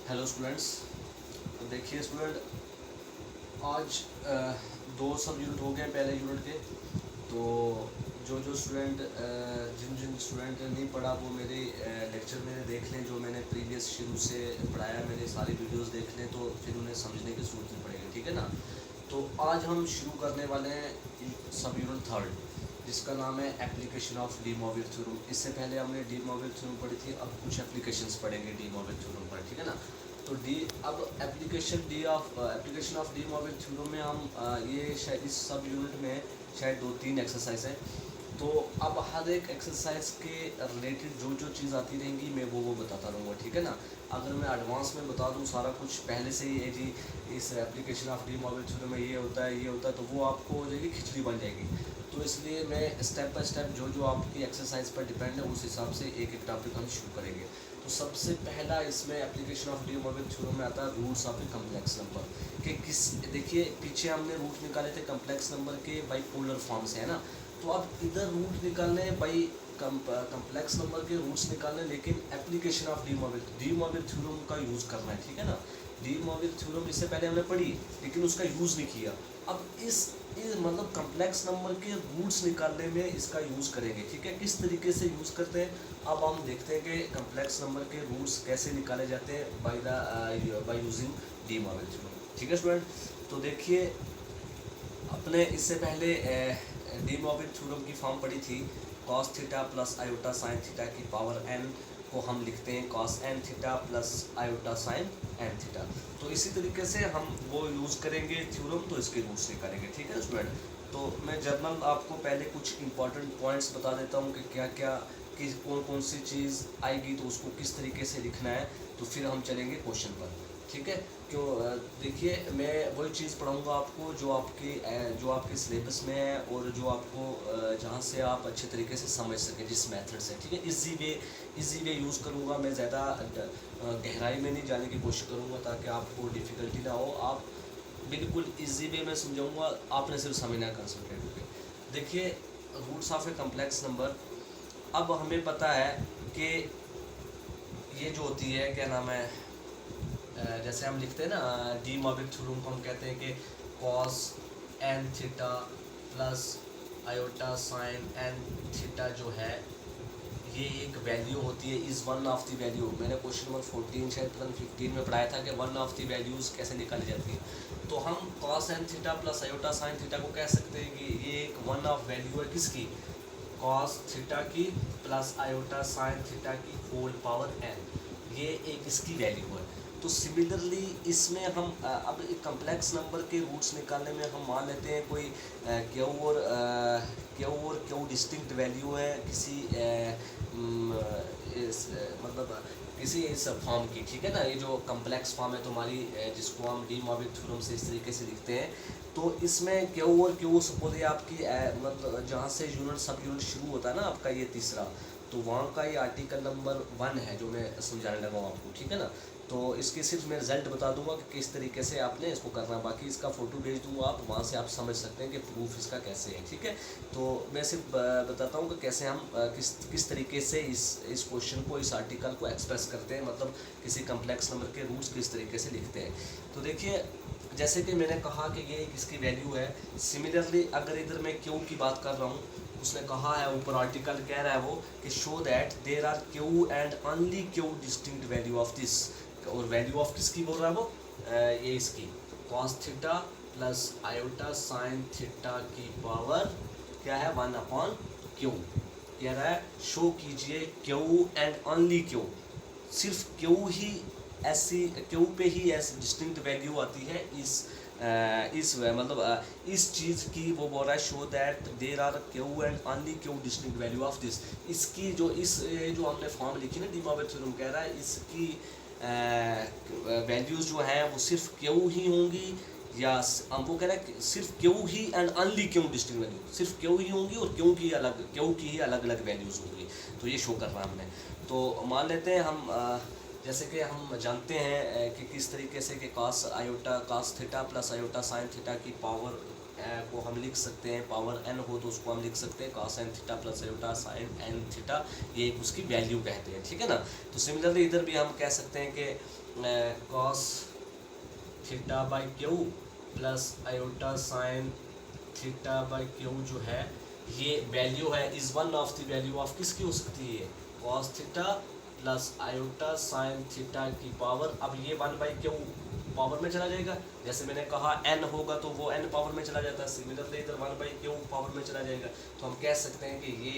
Hello students. तो देखिए student, आज दो सब यूनिट हो गए पहले यूनिट के। तो जो स्टूडेंट जिन स्टूडेंट ने नहीं पढ़ा वो मेरे लेक्चर में देख लें, जो मैंने प्रीवियस शुरू से पढ़ाया, मेरे सारी वीडियोस देख लें, तो फिर उन्हें समझने की ज़रूरत नहीं पड़ेगी, ठीक है ना। तो आज हम शुरू करने वाले हैं सब यूनिट थर्ड, जिसका नाम है application of de Moivre theorem. इससे पहले हमने डी मॉर्विल थ्योरम पढ़ी थी, अब कुछ एप्लीकेशंस पढ़ेंगे डी मॉर्विल थ्योरम पर, ठीक है ना। तो डी अब application of de Moivre theorem में हम ये शायद इस सब यूनिट में शायद 2-3 एक्सरसाइज है। तो अब हर एक एक्सरसाइज के रिलेटेड जो चीज़ आती रहेंगी मैं वो बताता रहूँगा, ठीक है ना। अगर मैं एडवांस में बता दूँ सारा कुछ पहले से ही है जी, इस application of de Moivre theorem में ये होता है, तो वो आपको हो जाएगी, खिचड़ी बन जाएगी। तो इसलिए मैं स्टेप बाय स्टेप जो आपकी एक्सरसाइज पर डिपेंड है उस हिसाब से एक एक टॉपिक हम शुरू करेंगे। तो सबसे पहला इसमें application of de Moivre theorem में आता है roots of a complex number कि किस, देखिए पीछे हमने रूट निकाले थे कम्प्लेक्स नंबर के बाइपोलर फॉर्म से, है ना। तो अब इधर रूट निकालने बाई कम्प्लेक्स नंबर के रूट्स निकालने, लेकिन application of de Moivre theorem का यूज़ करना है, ठीक है ना। डी मॉर्विल थ्योरम इससे पहले हमने पढ़ी लेकिन उसका यूज़ नहीं किया। अब इस मतलब कम्प्लेक्स नंबर के रूट्स निकालने में इसका यूज़ करेंगे, ठीक है। किस तरीके से यूज़ करते हैं अब हम देखते हैं कि कम्प्लेक्स नंबर के रूट्स कैसे निकाले जाते हैं by using de Moivre theorem, ठीक है स्टूडेंट। तो देखिए, अपने इससे पहले डी मॉर्विल थ्योरम की फॉर्म पढ़ी थी, cos theta plus iota sine theta की पावर एन को हम लिखते हैं cos n theta plus iota sine n theta. तो इसी तरीके से हम वो यूज़ करेंगे थ्योरम, तो इसके रूट्स निकालेंगे, ठीक है स्टूडेंट। तो मैं जर्नल आपको पहले कुछ इंपॉर्टेंट पॉइंट्स बता देता हूँ कि क्या क्या किस कौन कौन सी चीज़ आएगी, तो उसको किस तरीके से लिखना है, तो फिर हम चलेंगे क्वेश्चन पर, ठीक है। क्यों, देखिए मैं वही चीज़ पढ़ाऊँगा आपको जो आपके सिलेबस में है और जो आपको जहाँ से आप अच्छे तरीके से समझ सकें, जिस मेथड से, ठीक है। इजी वे यूज़ करूँगा मैं, ज़्यादा गहराई में नहीं जाने की कोशिश करूँगा ताकि आपको डिफ़िकल्टी ना हो। आप बिल्कुल इजी वे में समझाऊँगा, आपने सिर्फ समझना है कंसंट्रेट करके। देखिए, roots of a complex number, अब हमें पता है कि ये जो होती है, क्या नाम है, जैसे हम लिखते हैं ना डी मॉर्विल थ्योरम को, हम कहते हैं कि cos n theta plus iota sine n theta जो है ये एक वैल्यू होती है, is one of the value. मैंने क्वेश्चन नंबर 14 शायद 15 में पढ़ाया था कि वन ऑफ द वैल्यूज़ कैसे निकाली जाती है। तो हम cos n theta plus iota sine theta को कह सकते हैं कि ये एक वन ऑफ वैल्यू है, किसकी, कॉस थीटा की प्लस आयोटा साइन थीटा की होल पावर एन, ये एक इसकी वैल्यू है। तो सिमिलरली इसमें हम अब एक कम्प्लेक्स नंबर के रूट्स निकालने में हम मान लेते हैं कोई क्यू डिस्टिंक्ट वैल्यू है किसी मतलब किसी इस फॉर्म की, ठीक है ना। ये जो कम्प्लेक्स फॉर्म है तुम्हारी, जिसको हम डी मॉर्विल थ्योरम से इस तरीके से लिखते हैं। तो इसमें क्यू सपोज ये आपकी मतलब जहाँ से यूनिट सब यूनिट शुरू होता है ना आपका, ये तीसरा, तो वहाँ का ये आर्टिकल नंबर 1 है जो मैं समझाने लगा हूँ आपको, ठीक है ना। तो इसके सिर्फ मैं रिजल्ट बता दूंगा कि किस तरीके से आपने इसको करना है, बाकी इसका फ़ोटो भेज दूंगा, आप वहाँ से आप समझ सकते हैं कि प्रूफ इसका कैसे है, ठीक है। तो मैं सिर्फ बताता हूँ कि कैसे हम किस तरीके से इस क्वेश्चन को, इस आर्टिकल को एक्सप्रेस करते हैं, मतलब किसी कम्प्लेक्स नंबर के रूट्स किस तरीके से लिखते हैं। तो देखिए, जैसे कि मैंने कहा कि ये इसकी वैल्यू है। सिमिलरली अगर इधर मैं क्यू की बात कर रहा हूँ, उसने कहा है ऊपर आर्टिकल कह रहा है वो कि show that there are q and only q distinct value of this, और वैल्यू ऑफ किसकी बोल रहा है वो, ये इसकी cos theta plus iota sine theta की पावर क्या है 1/क्यू। कह रहा है शो कीजिए क्यू एंड ओनली क्यू, सिर्फ क्यू ही ऐसी, क्यू पे ही ऐसी डिस्टिंक्ट वैल्यू आती है इस मतलब इस चीज़ की। वो बोल रहा है show that there are q and only q distinct value of this. इसकी जो जो हमने फॉर्म लिखी ना डी मॉर्विल थ्योरम, कह रहा है इसकी वैल्यूज़ जो हैं वो सिर्फ क्यू ही होंगी, या वो कह रहा है सिर्फ q he and only q distinct value, सिर्फ क्यू ही होंगी और क्यू की ही अलग अलग वैल्यूज़ होंगी। तो ये शो कर रहा है हमने। तो मान लेते हैं हम जैसे कि हम जानते हैं कि किस तरीके से कि cos theta plus iota sine theta की पावर को हम लिख सकते हैं, पावर n हो तो उसको हम लिख सकते हैं cos n theta plus iota sin n theta, ये एक उसकी वैल्यू कहते हैं, ठीक है ना। तो सिमिलरली इधर भी हम कह सकते हैं कि cos theta by Q plus iota sin theta by Q जो है ये वैल्यू है, is one of the value of किसकी हो सकती है, cos theta plus iota sin theta की पावर। अब ये 1/क्यू पावर में चला जाएगा, जैसे मैंने कहा n होगा तो वो n पावर में चला जाता है, सिमिलरली इधर 1/क्यू पावर में चला जाएगा। तो हम कह सकते हैं कि ये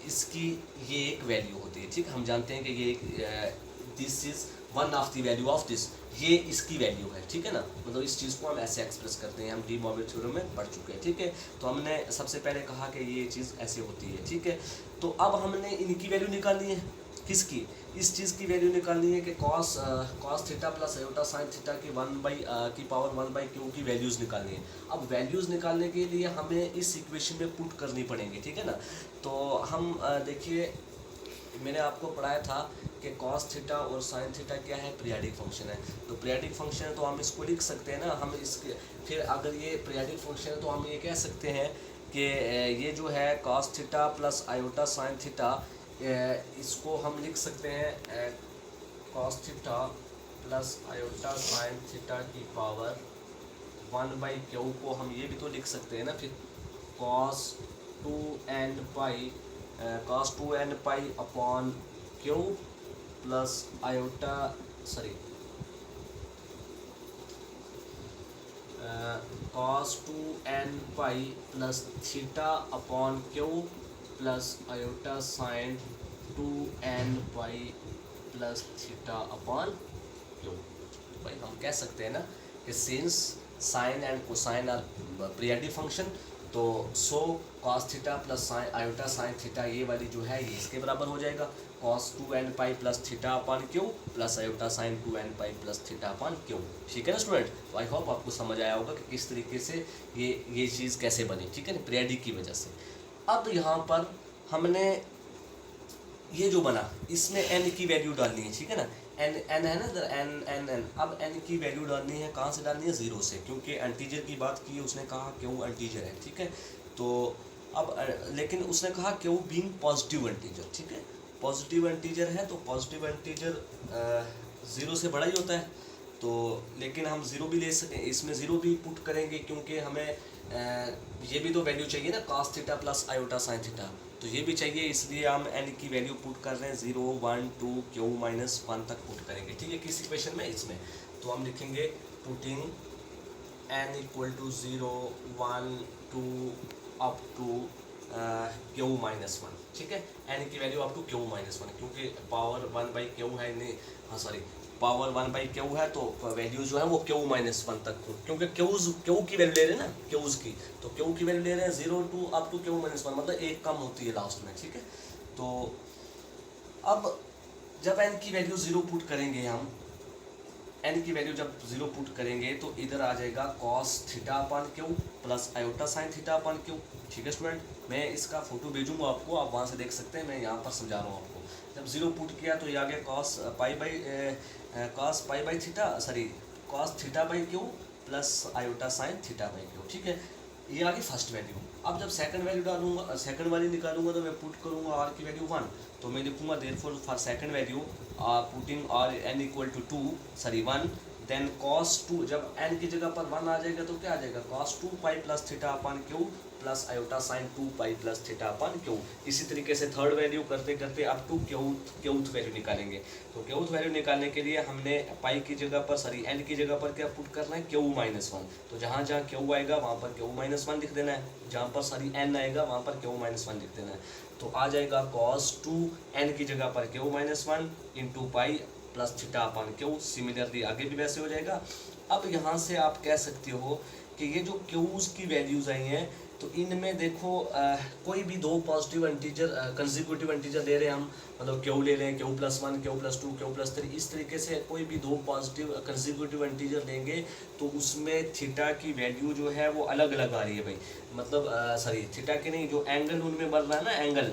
इसकी ये एक वैल्यू होती है, ठीक। हम जानते हैं कि ये this is one of the value of this, ये इसकी वैल्यू है, ठीक है ना। मतलब इस चीज़ को हम ऐसे एक्सप्रेस करते हैं, हम डी मॉर्गन थ्योरम में पढ़ चुके हैं, ठीक है। तो हमने सबसे पहले कहा कि ये चीज़ ऐसे होती है, ठीक है। तो अब हमने इनकी वैल्यू निकालनी है, किसकी, इस चीज़ की वैल्यू निकालनी है कि cos theta plus iota sin theta की की पावर 1/क्यू की वैल्यूज़ निकालनी है। अब वैल्यूज़ निकालने के लिए हमें इस इक्वेशन में पुट करनी पड़ेंगी, ठीक है ना। तो हम देखिए मैंने आपको पढ़ाया था कि cos थीटा और sin थीटा क्या है, पीरियाडिक फंक्शन है। तो पीरियाडिक फंक्शन है तो हम इसको लिख सकते हैं ना, हम इसके फिर अगर ये पीरियाडिक फंक्शन है तो हम ये कह सकते हैं कि ये जो है cos theta plus iota sin theta, इसको हम लिख सकते हैं cos theta plus iota sin theta की पावर 1/क्यू को हम ये भी तो लिख सकते हैं ना, फिर cos 2n pi upon q plus iota cos 2n pi plus theta upon q plus iota sine 2n pi plus theta upon q. भाई हम कह सकते हैं ना कि since sine and cosine are periodic function, तो so cos theta plus iota sine theta ये वाली जो है ये इसके बराबर हो जाएगा, cos 2n pi plus theta upon q plus iota sine 2n pi plus theta upon Q, ठीक है ना स्टूडेंट। तो आई होप आपको समझ आया होगा कि किस तरीके से ये चीज़ कैसे बनी, ठीक है ना, पीरियोडिक की वजह से। अब यहाँ पर हमने ये जो बना इसमें n की वैल्यू डालनी है, ठीक है ना, n है ना इधर n। अब n की वैल्यू डालनी है, कहाँ से डालनी है, 0 से, क्योंकि इंटीजर की बात की उसने कहा क्यू इंटीजर है, ठीक है। तो अब लेकिन उसने कहा क्यू बीइंग पॉजिटिव इंटीजर, ठीक है, पॉजिटिव इंटीजर है तो पॉजिटिव इंटीजर 0 से बड़ा ही होता है। तो लेकिन हम 0 भी ले सकें, इसमें 0 भी पुट करेंगे क्योंकि हमें ये भी तो वैल्यू चाहिए ना, cos theta plus iota sine theta, तो ये भी चाहिए, इसलिए हम n की वैल्यू पुट कर रहे हैं 0 1 2 q माइनस 1 तक पुट करेंगे, ठीक है, किस इक्वेशन में, इसमें। तो हम लिखेंगे putting n equal to 0 1 2 up to q minus 1, ठीक है, n की value up to q minus 1, क्योंकि पावर 1/q है, नहीं हाँ सॉरी पावर 1/q है, तो वैल्यू जो है वो q माइनस 1 तक, क्योंकि q की वैल्यू ले रहे हैं ना, q की, तो q की वैल्यू ले रहे हैं 0 to up to q minus 1, मतलब एक कम होती है लास्ट में, ठीक है। तो अब जब n की वैल्यू 0 पुट करेंगे, हम n की वैल्यू जब 0 पुट करेंगे तो इधर आ जाएगा cos theta upon q plus iota sine theta upon q, ठीक है स्टूडेंट। मैं इसका फोटो भेजूंगा आपको, आप वहाँ से देख सकते हैं, मैं यहाँ पर समझा रहा हूँ आपको। जब 0 पुट किया तो ये आ गया cos theta by Q plus iota sine theta by Q, ठीक है, ये आ गई फर्स्ट वैल्यू। अब जब सेकंड वैल्यू डालूंगा, सेकंड वाली निकालूंगा, तो मैं पुट करूंगा r की वैल्यू 1, तो मैं लिखूंगा therefore for second value putting r n equal to 1, then cos 2, जब n की जगह पर 1 आ जाएगा तो क्या आ जाएगा, cos 2 पाई plus theta upon q plus iota sign 2 पाई प्लस थीटा अपॉन क्यू। इसी तरीके से थर्ड वैल्यू करते करते अप टू क्यूथ वैल्यू निकालेंगे। तो क्यूथ वैल्यू निकालने के लिए हमने पाई की जगह पर n की जगह पर क्या पुट करना है, क्यू माइनस 1, तो जहाँ जहाँ क्यू आएगा वहाँ पर क्यू माइनस 1 लिख देना है, जहाँ पर n आएगा वहाँ पर क्यू माइनस 1 लिख देना है। तो आ जाएगा cos 2n की जगह पर Q minus 1 into pi plus theta upon Q. Similarly आगे भी वैसे हो जाएगा। अब यहाँ से आप कह सकते हो कि ये जो क्यूज़ की वैल्यूज़ आई हैं, तो इनमें देखो कोई भी दो पॉजिटिव इंटीजर कंसेक्यूटिव इंटीजर ले रहे हैं हम, मतलब क्यू ले लें, Q plus 1 Q plus 2 Q plus 3, इस तरीके से कोई भी दो पॉजिटिव कंसेक्यूटिव इंटीजर लेंगे तो उसमें थीटा की वैल्यू जो है वो अलग अलग आ रही है भाई, मतलब थीटा की नहीं, जो एंगल उनमें बन रहा है ना, एंगल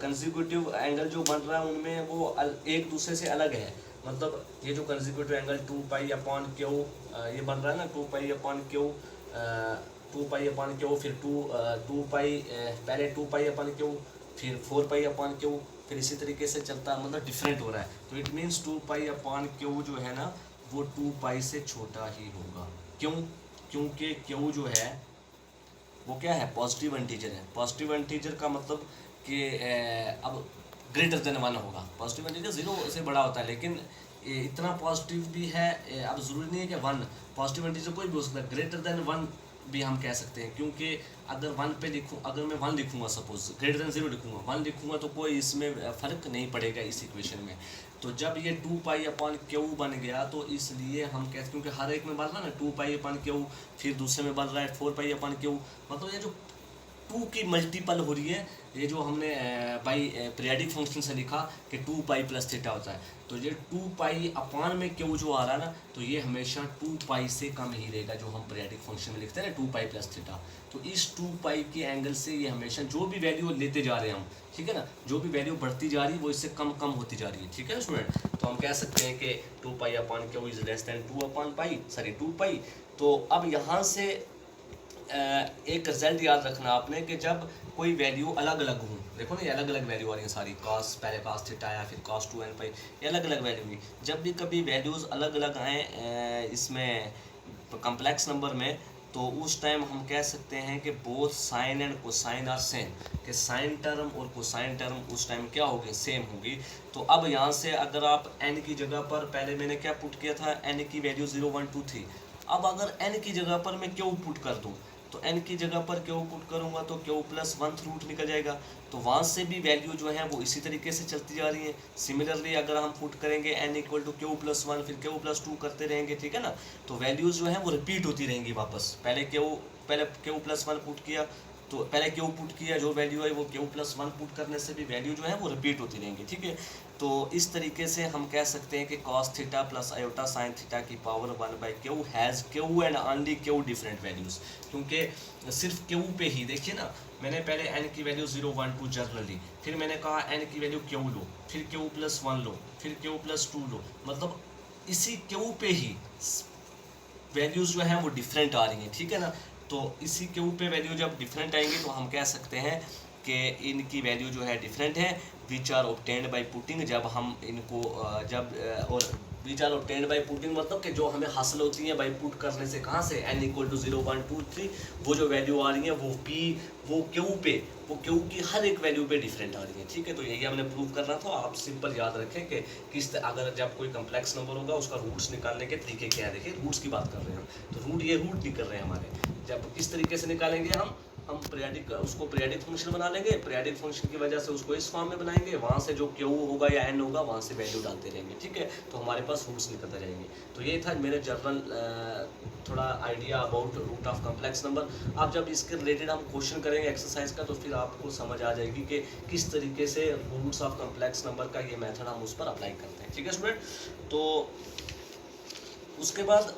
कंसेक्यूटिव एंगल जो बन रहा है उनमें वो एक दूसरे से अलग है। मतलब ये जो कंसेक्यूटिव एंगल 2 पाई अपॉन क्यू ये बन रहा है ना, 2 पाई अपॉन क्यू 2π/क्यू, फिर 2 पाई, पहले 2π/क्यू, फिर 4π/क्यू, फिर इसी तरीके से चलता है, मतलब डिफरेंट हो रहा है। तो इट मीन्स 2π/क्यू जो है ना वो 2π से छोटा ही होगा। क्यों? क्योंकि क्यू जो है वो क्या है, पॉजिटिव इंटीजर है। पॉजिटिव इंटीजर का मतलब कि अब ग्रेटर देन 1 होगा। पॉजिटिव इंटीजर 0 से बड़ा होता है, लेकिन इतना पॉजिटिव भी है, अब ज़रूरी नहीं है कि 1, पॉजिटिव इंटीजर कोई भी हो सकता है, ग्रेटर देन 1 भी हम कह सकते हैं। क्योंकि अगर 1 पे लिखूँ, अगर मैं 1 लिखूँगा, सपोज ग्रेटर देन 0 लिखूँगा, 1 लिखूँगा तो कोई इसमें फ़र्क नहीं पड़ेगा इस इक्वेशन में। तो जब ये 2π/क्यू बन गया तो इसलिए हम कहते, क्योंकि हर एक में बन रहा है ना 2π/क्यू, फिर दूसरे में बन रहा है 4π/क्यू, मतलब ये जो 2 की मल्टीपल हो रही है, ये जो हमने बाई पीरियडिक फंक्शन से लिखा कि 2π + थीटा होता है, तो ये 2π/क्यू जो आ रहा है ना, तो ये हमेशा 2π से कम ही रहेगा, जो हम पीरियडिक फंक्शन में लिखते हैं ना 2π + थीटा। तो इस 2π के एंगल से ये हमेशा जो भी वैल्यू लेते जा रहे हैं हम, ठीक है ना, जो भी वैल्यू बढ़ती जा रही है वो इससे कम कम होती जा रही है, ठीक है ना स्टूडेंट। तो हम कह सकते हैं कि 2π/क्यू इज लेस देन 2π। तो अब यहाँ से एक रिजल्ट याद रखना आपने कि जब कोई वैल्यू अलग अलग हो, देखो ना ये अलग अलग वैल्यू आ रही है सारी, cos, पहले cos थीटा आया, फिर cos 2nπ, ये अलग अलग वैल्यू हुई। जब भी कभी वैल्यूज़ अलग अलग आए इसमें कम्प्लेक्स नंबर में, तो उस टाइम हम कह सकते हैं कि both sine and cosine are same, कि साइन टर्म और कोसाइन टर्म उस टाइम क्या होगी, सेम होगी। तो अब यहाँ से अगर आप n की जगह पर, पहले मैंने क्या पुट किया था, n की वैल्यू 0 1 2 थी, अब अगर n की जगह पर मैं क्यू पुट कर दूँ, तो n की जगह पर क्यू पुट करूँगा तो क्यू प्लस 1 रूट निकल जाएगा। तो वहाँ से भी वैल्यू जो है वो इसी तरीके से चलती जा रही है। सिमिलरली अगर हम पुट करेंगे n = क्यू प्लस 1, फिर क्यू प्लस 2 करते रहेंगे, ठीक है ना, तो वैल्यूज़ जो है वो रिपीट होती रहेंगी वापस। पहले क्यू प्लस 1 पुट किया, तो पहले क्यू पुट किया, जो वैल्यू है वो क्यू प्लस 1 पुट करने से भी वैल्यू जो है वो रिपीट होती रहेंगी, ठीक है। तो इस तरीके से हम कह सकते हैं कि cos theta plus iota sine theta की पावर 1/क्यू has q and only q different values. क्योंकि सिर्फ क्यू पे ही देखिए ना, मैंने पहले n की वैल्यू 0 1 2 जनरली, फिर मैंने कहा n की वैल्यू क्यू लो, फिर क्यू प्लस 1 लो, फिर क्यू प्लस 2 लो, मतलब इसी क्यू पे ही वैल्यूज़ जो हैं वो डिफरेंट आ रही हैं, ठीक है ना। तो इसी क्यू पे वैल्यू जब डिफरेंट आएंगी तो हम कह सकते हैं कि इनकी वैल्यू जो है डिफरेंट है, which are obtained by putting, जब हम इनको और which are obtained by putting मतलब कि जो हमें हासिल होती हैं बाय पुट करने से, कहाँ से, n = 0 1 2 3, वो जो वैल्यू आ रही है वो p, वो क्यू की हर एक वैल्यू पे डिफरेंट आ रही है, ठीक है। तो यही हमने प्रूव करना था। आप सिंपल याद रखें कि अगर जब कोई कम्प्लेक्स नंबर होगा उसका रूट्स निकालने के तरीके क्या है। देखिए रूट्स की बात कर रहे हैं हम, तो रूट नहीं कर रहे हैं हमारे, जब किस तरीके से निकालेंगे हम उसको पीरियडिक फंक्शन बना लेंगे, पीरियडिक फंक्शन की वजह से उसको इस फॉर्म में बनाएंगे, वहाँ से जो क्यू होगा या n होगा वहाँ से वैल्यू डालते रहेंगे, ठीक है। तो हमारे पास रूट्स निकलते जाएंगे। तो ये था मेरे जनरल थोड़ा idea about root of complex number. आप जब इसके रिलेटेड हम क्वेश्चन करेंगे एक्सरसाइज का, तो फिर आपको समझ आ जाएगी कि किस तरीके से रूट्स ऑफ कम्प्लेक्स नंबर का ये मेथड हम उस पर अप्लाई करते हैं, ठीक है स्टूडेंट। तो उसके बाद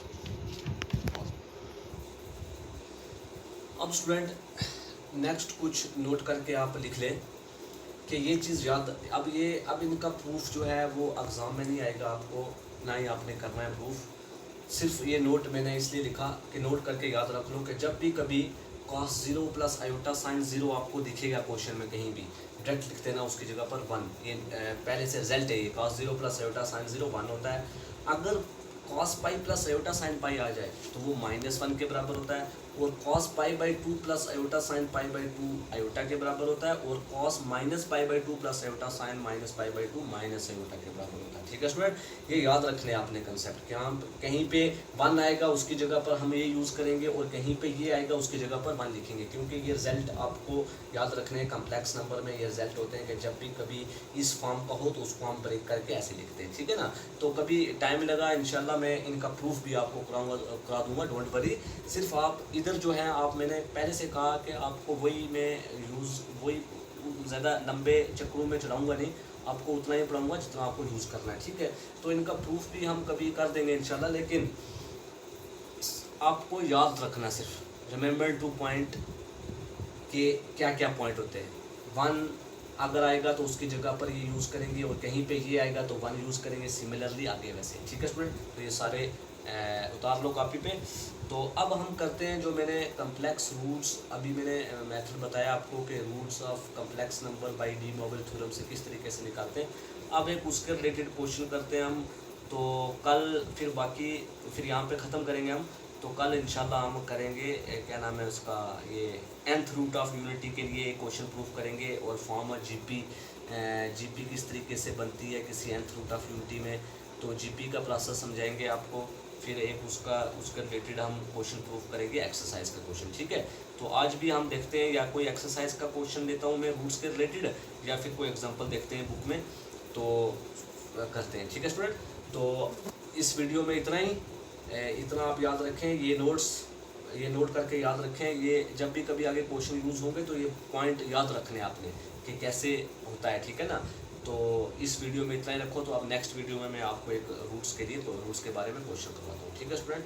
अब स्टूडेंट नेक्स्ट कुछ नोट करके आप लिख लें कि ये चीज़ याद, अब इनका प्रूफ जो है वो एग्ज़ाम में नहीं आएगा, आपको ना ही आपने करना है प्रूफ। सिर्फ ये नोट मैंने इसलिए लिखा कि नोट करके याद रख लो कि जब भी कभी cos 0 प्लस आयोटा साइन 0 आपको दिखेगा क्वेश्चन में कहीं भी, डायरेक्ट लिख देना उसकी जगह पर 1। ये पहले से रिजल्ट है, ये cos 0 प्लस आयोटा साइन 0 1 होता है। अगर cos pi plus iota sine pi आ जाए तो वो -1 के बराबर होता है, और cos π/2 plus iota sine π/2 iota के बराबर होता है, और cos -π/2 plus iota sine -π/2 minus iota के बराबर होता है, ठीक है स्टूडेंट। ये याद रख लें आपने कंसेप्ट, कि हम कहीं पे 1 आएगा उसकी जगह पर हम ये यूज़ करेंगे, और कहीं पे ये आएगा उसकी जगह पर 1 लिखेंगे, क्योंकि ये रिजल्ट आपको याद रखने हैं। कम्प्लेक्स नंबर में ये रिजल्ट होते हैं कि जब भी कभी इस फॉर्म का हो तो उसको हम ब्रेक करके ऐसे लिखते हैं, ठीक है ना। तो कभी टाइम लगा इंशाल्लाह मैं इनका प्रूफ भी आपको करा दूँगा, डोंट वरी। सिर्फ आप इधर जो है, आप मैंने पहले से कहा कि आपको वही ज़्यादा लंबे चक्रों में चलाऊंगा नहीं, आपको उतना ही पढ़ाऊंगा जितना आपको यूज़ करना है, ठीक है। तो इनका प्रूफ भी हम कभी कर देंगे इंशाल्लाह, लेकिन आपको याद रखना, सिर्फ रिमेंबर 2 पॉइंट कि क्या क्या पॉइंट होते हैं। 1 अगर आएगा तो उसकी जगह पर ये यूज़ करेंगे, और कहीं पे ये आएगा तो 1 यूज़ करेंगे, सिमिलरली आगे वैसे, ठीक है स्टूडेंट। तो ये सारे उतार लो कॉपी पे। तो अब हम करते हैं जो मैंने कम्प्लेक्स रूट्स, अभी मैंने मेथड बताया आपको कि roots of complex number by de Moivre theorem से किस तरीके से निकालते हैं। अब एक उसके रिलेटेड क्वेश्चन करते हैं हम। तो कल फिर बाकी फिर यहाँ पे ख़त्म करेंगे हम। तो कल इंशाल्लाह हम करेंगे क्या नाम है उसका, ये nth रूट ऑफ यूनिटी के लिए क्वेश्चन प्रूफ करेंगे और फॉर्म जीपी, जीपी किस तरीके से बनती है किसी nth रूट ऑफ यूनिटी में। तो जीपी का प्रोसेस समझाएंगे आपको। फिर एक उसके रिलेटेड हम क्वेश्चन प्रूफ करेंगे, एक्सरसाइज का क्वेश्चन, ठीक है। तो आज भी हम देखते हैं या कोई एक्सरसाइज का क्वेश्चन देता हूँ मैं रूट्स के रिलेटेड, या फिर कोई एग्जांपल देखते हैं बुक में, तो करते हैं, ठीक है स्टूडेंट। तो इस वीडियो में इतना ही। इतना आप याद रखें, ये नोट करके याद रखें। ये जब भी कभी आगे क्वेश्चन यूज़ होंगे तो ये पॉइंट याद रखने आपने कि कैसे होता है, ठीक है ना। तो इस वीडियो में इतना ही रखो। तो अब नेक्स्ट वीडियो में मैं आपको एक रूट्स के लिए, तो रूट्स के बारे में क्वेश्चन करवाता हूँ, ठीक है स्टूडेंट।